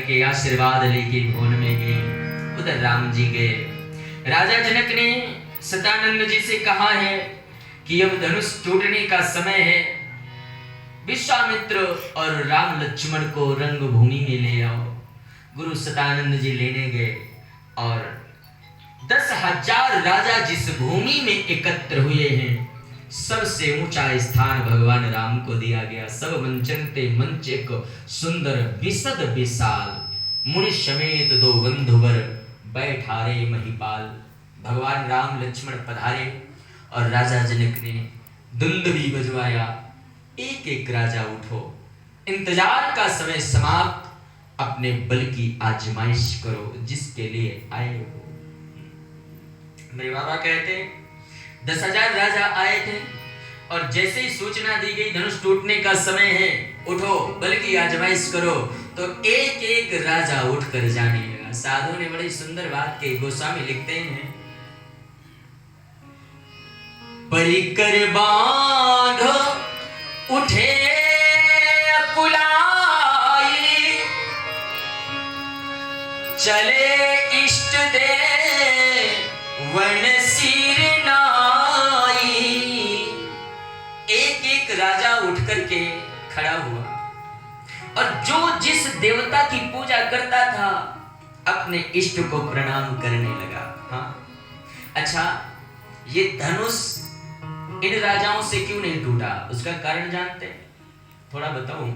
के आशीर्वाद लेके भवन में गए। उधर राम जी गए। राजा जनक ने सतानंद जी से कहा है कि अब धनुष टूटने का समय है, विश्वामित्र और राम लक्ष्मण को रंग भूमि में ले आओ। गुरु सतानंद जी लेने गए और 10,000 राजा जिस भूमि में एकत्र हुए हैं, सबसे ऊंचा स्थान भगवान राम को दिया गया। सब मंचनते मंच एक सुंदर विशद विशाल, मुनि समेत 2 बंधुवर बैठारे महिपाल। भगवान राम लक्ष्मण पधारे और राजा जनक ने दुंदुभी बजवाया। एक एक राजा उठो, इंतजार का समय समाप्त, अपने बल की आजमाइश करो जिसके लिए आए हो। मेरे बाबा कहते 10,000 राजा आए थे और जैसे ही सूचना दी गई धनुष टूटने का समय है, उठो बल की आजमाइश करो, तो एक एक राजा उठकर जाने लगा। साधु ने बड़ी सुंदर बात कही। गोस्वामी लिखते हैं, परिकर बांध उठे अकुलाई, चले इष्ट दे वन सिर नाई। एक एक राजा उठ करके खड़ा हुआ और जो जिस देवता की पूजा करता था अपने इष्ट को प्रणाम करने लगा। हाँ, अच्छा, ये धनुष इन राजाओं से क्यों नहीं टूटा, उसका कारण जानते हैं? थोड़ा बताऊं।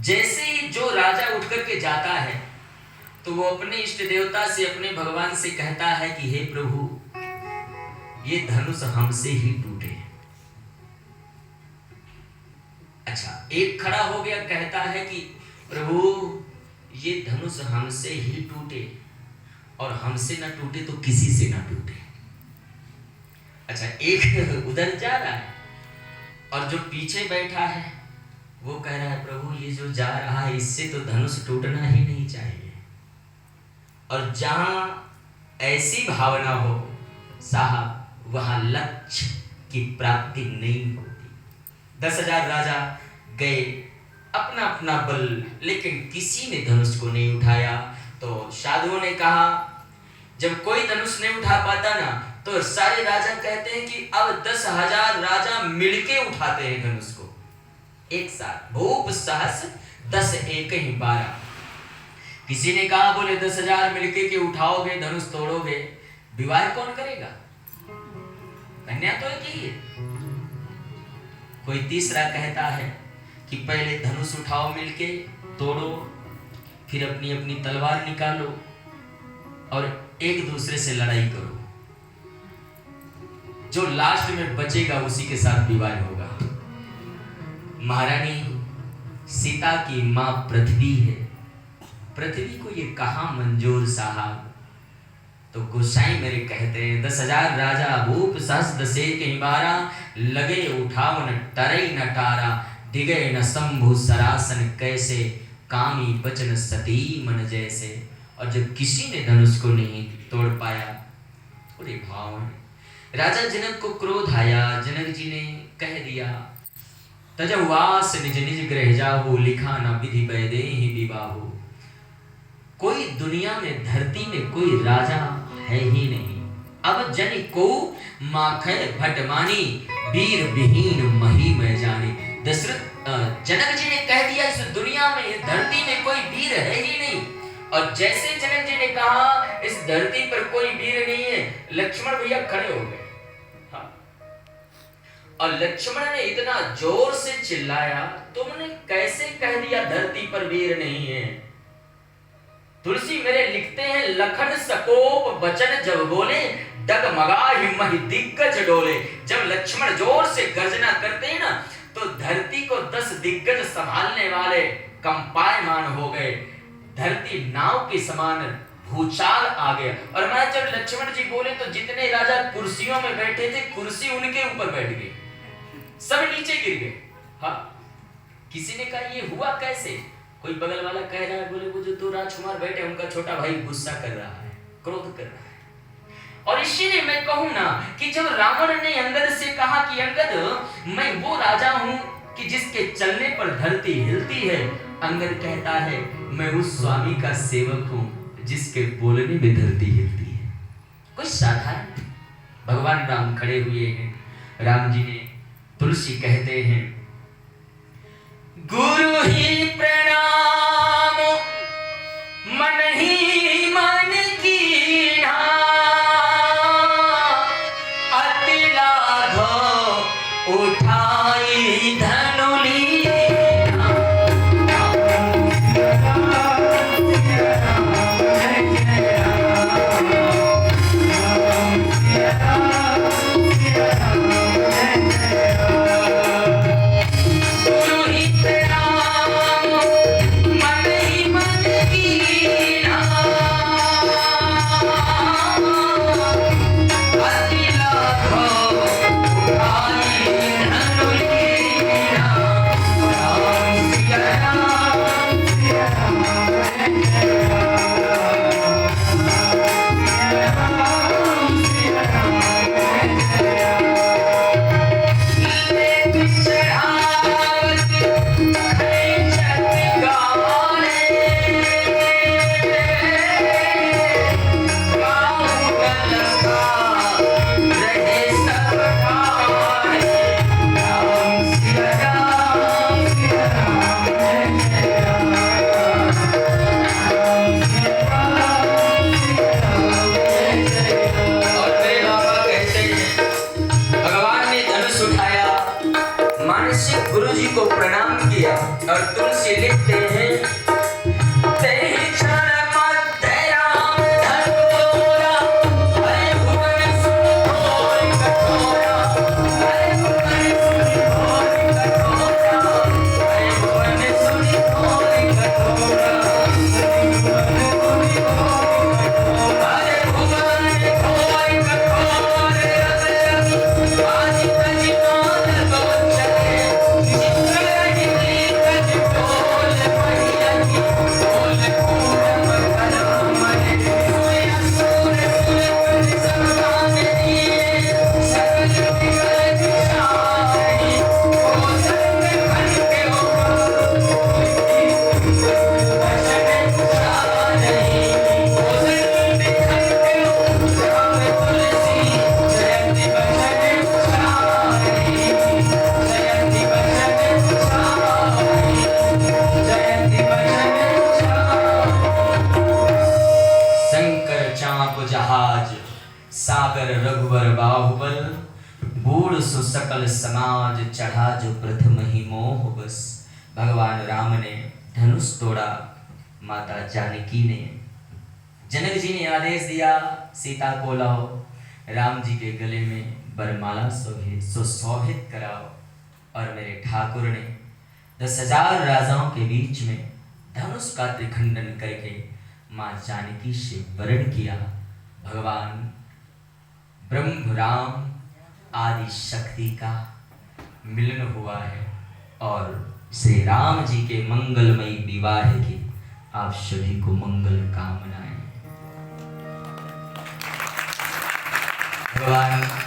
जैसे ही जो राजा उठ करके जाता है तो वो अपने इष्ट देवता से, अपने भगवान से कहता है कि हे प्रभु, ये धनुष हमसे ही टूटे। अच्छा, एक खड़ा हो गया, कहता है कि प्रभु ये धनुष हमसे ही टूटे, और हमसे ना टूटे तो किसी से ना टूटे। अच्छा, एक उधर जा रहा है और जो पीछे बैठा है वो कह रहा है प्रभु ये जो जा रहा है इससे तो धनुष टूटना ही नहीं चाहिए। और जहां ऐसी भावना हो साहब, वहां लक्ष्य की प्राप्ति नहीं होती। 10,000 राजा गए, अपना अपना बल, लेकिन किसी ने धनुष को नहीं उठाया। तो साधुओं ने कहा, जब कोई धनुष नहीं उठा पाता ना, तो सारे राजा कहते हैं कि अब 10,000 राजा मिलके उठाते हैं धनुष को एक साथ। भूप सहस 10 एक ही 12। किसी ने कहा बोले 10,000 मिलके के उठाओगे धनुष तोड़ोगे, विवाह कौन करेगा? कन्या तो एक ही है। कोई तीसरा कहता है कि पहले धनुष उठाओ मिलके, तोड़ो, फिर अपनी अपनी तलवार निकालो और एक दूसरे से लड़ाई करो, जो लास्ट में बचेगा उसी के साथ विवाह होगा। महारानी सीता की मां पृथ्वी है, पृथ्वी को ये कहां मंजूर साहब। तो गोसाई मेरे कहते हैं 10,000 राजा भूप सहस 10 एक ही 12, लगे उठावन तरई न टारा, डिगे न शंभु सरासन कैसे, कामी बचन सती मन जैसे। और जब किसी ने धनुष को नहीं तोड़ पाया, थोड़े भाव राजा जनक को क्रोध आया। जनक जी ने कह दिया, तजवास निज निज गृह जाहु, लिखा न विधि वैदेहि विवाहु। कोई दुनिया में, धरती में कोई राजा है ही नहीं। अब जन को माखै भटमानी, वीर विहीन मही में जाने। दशरथ जनक जी ने कह दिया इस दुनिया में, इस धरती में कोई वीर है ही नहीं। और जैसे जनक जी ने कहा इस धरती पर कोई वीर नहीं है, लक्ष्मण भैया खड़े हो गए। और लक्ष्मण ने इतना जोर से चिल्लाया, तुमने कैसे कह दिया धरती पर वीर नहीं है? तुलसी मेरे लिखते हैं, लखन सकोप वचन जब बोले, डगमगाहि महि दिग्गज डोले। जब लक्ष्मण जोर से गर्जना करते हैं ना, तो धरती को 10 दिग्गज संभालने वाले कंपायमान हो गए। धरती नाव के समान भूचाल आ गया। और मैं जब लक्ष्मण जी बोले तो जितने राजा कुर्सियों में बैठे थे, कुर्सी उनके ऊपर बैठ गई, सब नीचे गिर गए। हाँ, किसी ने कहा ये हुआ कैसे? कोई बगल वाला कह रहा है, बोले वो जो 2 राजकुमार बैठे उनका छोटा भाई गुस्सा कर रहा है, क्रोध कर रहा है। और इसीलिए मैं कहूं ना कि जब रावण ने अंगद से कहा कि अंगद मैं वो राजा हूं कि जिसके चलने पर धरती हिलती है, अंगद कहता है मैं उस स्वामी का सेवक हूं जिसके बोलने में धरती हिलती है। कुछ साधारण भगवान राम खड़े हुए हैं, राम जी ने तुलसी कहते हैं गुरु ही प्रणाम मन ही मन की ना अति लाघव उठाई धनुली गुरु जी को प्रणाम किया और तुलसी लिखते हैं सागर रघुवर बाहुबल बूढ़ सु सकल समाज चढ़ा जो प्रथम ही मोह बस। भगवान राम ने धनुष तोड़ा, माता जानकी ने, जनक जी ने आदेश दिया सीता को लाओ, राम जी के गले में बरमाला सुशोभित कराओ। और मेरे ठाकुर ने 10,000 राजाओं के बीच में धनुष का त्रिखंडन करके माँ जानकी से वरण किया। भगवान ब्रह्म राम आदि शक्ति का मिलन हुआ है और श्री राम जी के मंगलमयी विवाह की आप सभी को मंगल कामनाएं। भगवान